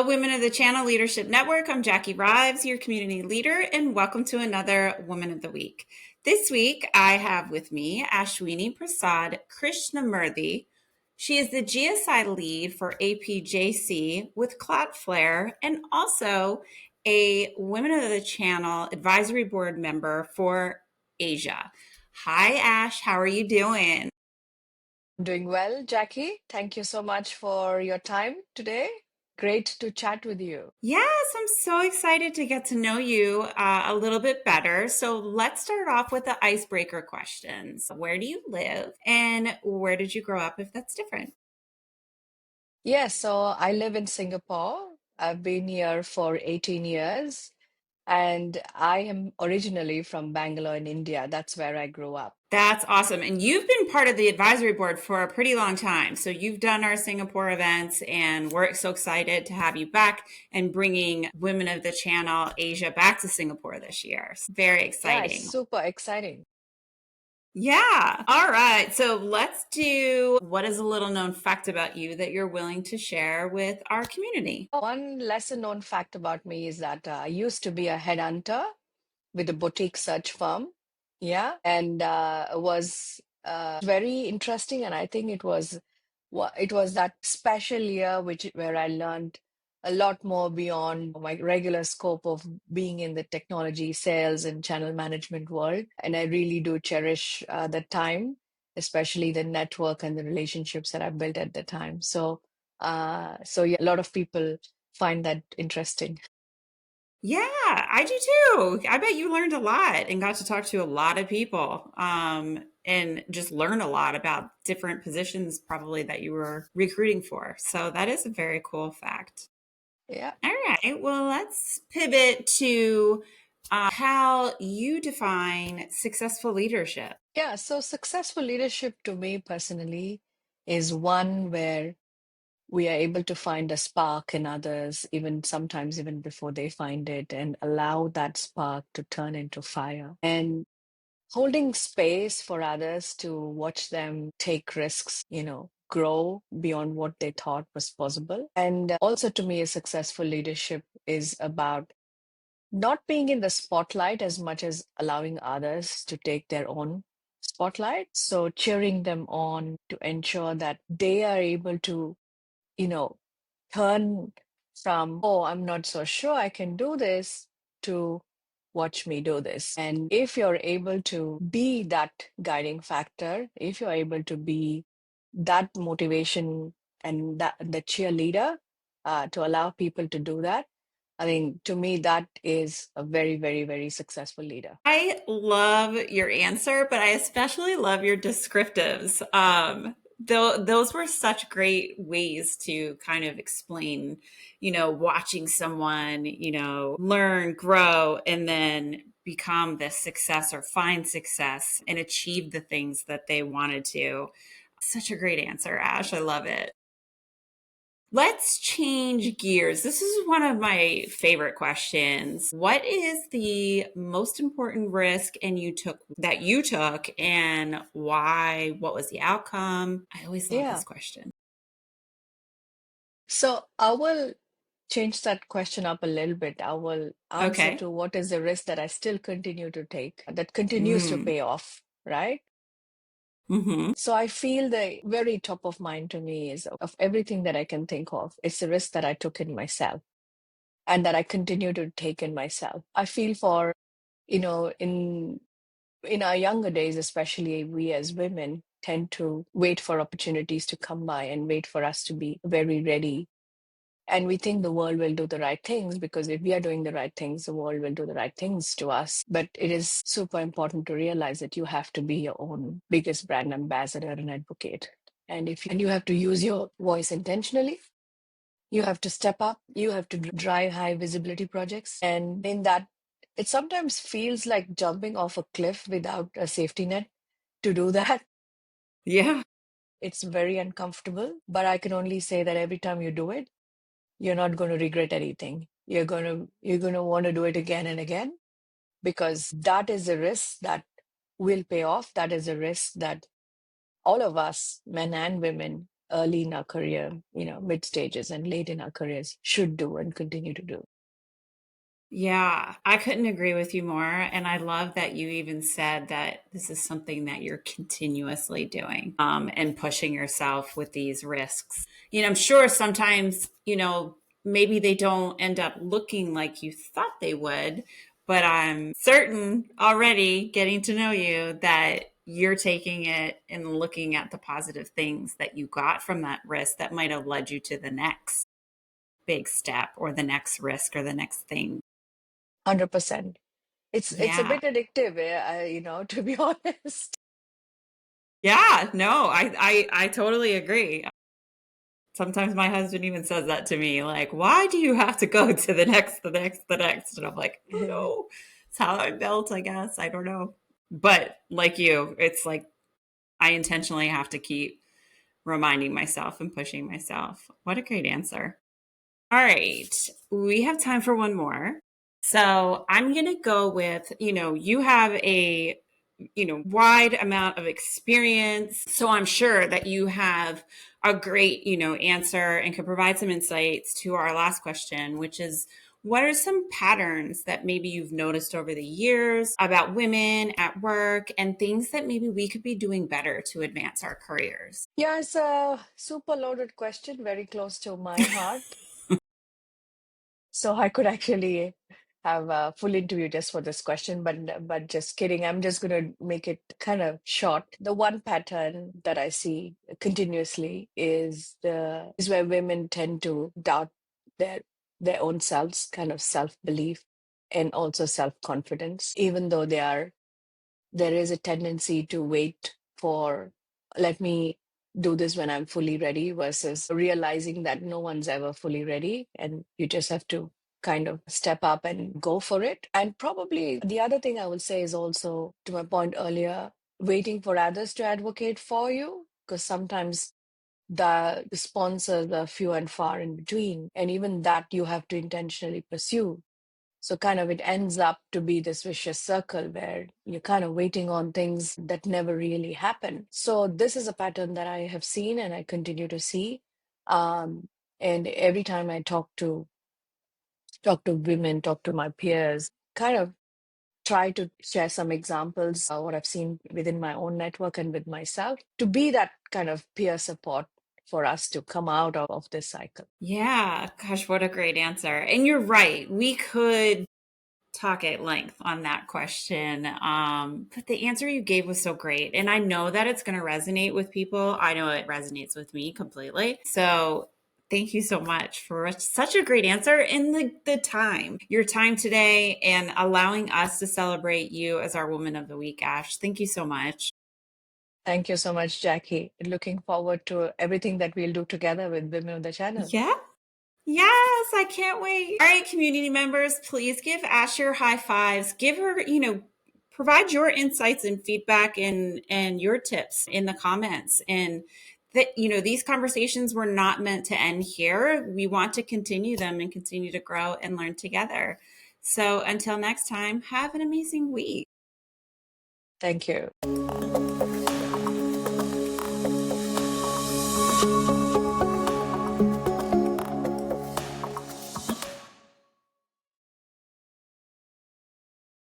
Women of the Channel Leadership Network. I'm Jacquie Rives, your community leader, and welcome to another Woman of the Week. This week, I have with me Ashwini Prasad Krishnamurthy. She is the GSI Lead for APJC with Cloudflare and also a Women of the Channel Advisory Board member for Asia. Hi, Ash. How are you doing? Doing well, Jackie. Thank you so much for your time today. Great to chat with you. Yes, I'm so excited to get to know you a little bit better. So let's start off with the icebreaker questions. Where do you live and where did you grow up if that's different? Yes, so I live in Singapore. I've been here for 18 years, and I am originally from Bangalore in India. That's where I grew up. That's awesome. And you've been part of the advisory board for a pretty long time. So you've done our Singapore events, and we're so excited to have you back and bringing Women of the Channel Asia back to Singapore this year. Very Yeah, it's exciting. super exciting. Yeah. All right. So let's do what is a little known fact about you that you're willing to share with our community? One lesser known fact about me is that I used to be a headhunter with a boutique search firm. Yeah, and was very interesting. And I think it was that special year where I learned a lot more beyond my regular scope of being in the technology, sales, and channel management world. And I really do cherish the time, especially the network and the relationships that I built at the time. So yeah, a lot of people find that interesting. Yeah, I do too. I bet you learned a lot and got to talk to a lot of people and just learn a lot about different positions probably that you were recruiting for. So that is a very cool fact. Yeah. All right. Well, let's pivot to how you define successful leadership. Yeah, so successful leadership to me personally is one where we are able to find a spark in others, even sometimes even before they find it, and allow that spark to turn into fire. And holding space for others to watch them take risks, grow beyond what they thought was possible. And also to me, a successful leadership is about not being in the spotlight as much as allowing others to take their own spotlight. So cheering them on to ensure that they are able to, you know, turn from, oh, I'm not so sure I can do this, to watch me do this. And if you're able to be that guiding factor, if you're able to be that motivation and that the cheerleader to allow people to do that, I think to me that is a very, very, very successful leader. I love your answer, but I especially love your descriptives. Those were such great ways to kind of explain, watching someone, learn, grow, and then become this success or find success and achieve the things that they wanted to. Such a great answer, Ash. I love it. Let's change gears. This is one of my favorite questions. What is the most important risk you took and why? What was the outcome? I always love Yeah. this question. So I will change that question up a little bit. I will answer Okay. to what is the risk that I still continue to take that continues to Mm. pay off, right? Hmm. So I feel the very top of mind to me is of everything that I can think of, it's the risk that I took in myself and that I continue to take in myself. I feel for, you know, in our younger days, especially we as women tend to wait for opportunities to come by and wait for us to be very ready. And we think the world will do the right things because if we are doing the right things, the world will do the right things to us. But it is super important to realize that you have to be your own biggest brand ambassador and advocate. And you have to use your voice intentionally. You have to step up. You have to drive high visibility projects. And in that, it sometimes feels like jumping off a cliff without a safety net to do that. Yeah. It's very uncomfortable, but I can only say that every time you do it, you're not going to regret anything. You're going to want to do it again and again because that is a risk that will pay off. That is a risk that all of us, men and women, early in our career, mid stages and late in our careers should do and continue to do. Yeah, I couldn't agree with you more. And I love that you even said that this is something that you're continuously doing, and pushing yourself with these risks. I'm sure sometimes, maybe they don't end up looking like you thought they would, but I'm certain already getting to know you that you're taking it and looking at the positive things that you got from that risk that might have led you to the next big step or the next risk or the next thing. 100%. It's a Yeah. bit addictive, to be honest. Yeah, no, I totally agree. Sometimes my husband even says that to me, like, why do you have to go to the next, the next, the next? And I'm like, I don't know. It's how I'm built, I guess. I don't know. But like you, it's like I intentionally have to keep reminding myself and pushing myself. What a great answer. All right. We have time for one more. So I'm going to go with, you have a wide amount of experience. So I'm sure that you have a great, answer and can provide some insights to our last question, which is what are some patterns that maybe you've noticed over the years about women at work and things that maybe we could be doing better to advance our careers? Yeah, it's a super loaded question, very close to my heart. So I could actually have a full interview just for this question, but just kidding. I'm just going to make it kind of short. The one pattern that I see continuously is where women tend to doubt their their own selves, kind of self-belief and also self-confidence, even though there is a tendency to wait for, let me do this when I'm fully ready, versus realizing that no one's ever fully ready and you just have to kind of step up and go for it. And probably the other thing I would say is also, to my point earlier, waiting for others to advocate for you, because sometimes the sponsors are few and far in between. And even that you have to intentionally pursue. So kind of it ends up to be this vicious circle where you're kind of waiting on things that never really happen. So this is a pattern that I have seen and I continue to see. And every time I talk to women, talk to my peers, kind of try to share some examples what I've seen within my own network and with myself to be that kind of peer support for us to come out of this cycle. Yeah, gosh, what a great answer. And you're right. We could talk at length on that question. But the answer you gave was so great. And I know that it's going to resonate with people. I know it resonates with me completely. So thank you so much for such a great answer in your time today, and allowing us to celebrate you as our Woman of the Week, Ash. Thank you so much. Thank you so much, Jackie. Looking forward to everything that we'll do together with Women on the Channel. Yeah. Yes, I can't wait. All right, community members, please give Ash your high fives. Give her, provide your insights and feedback and your tips in the comments. And that, these conversations were not meant to end here. We want to continue them and continue to grow and learn together. So until next time, have an amazing week. Thank you.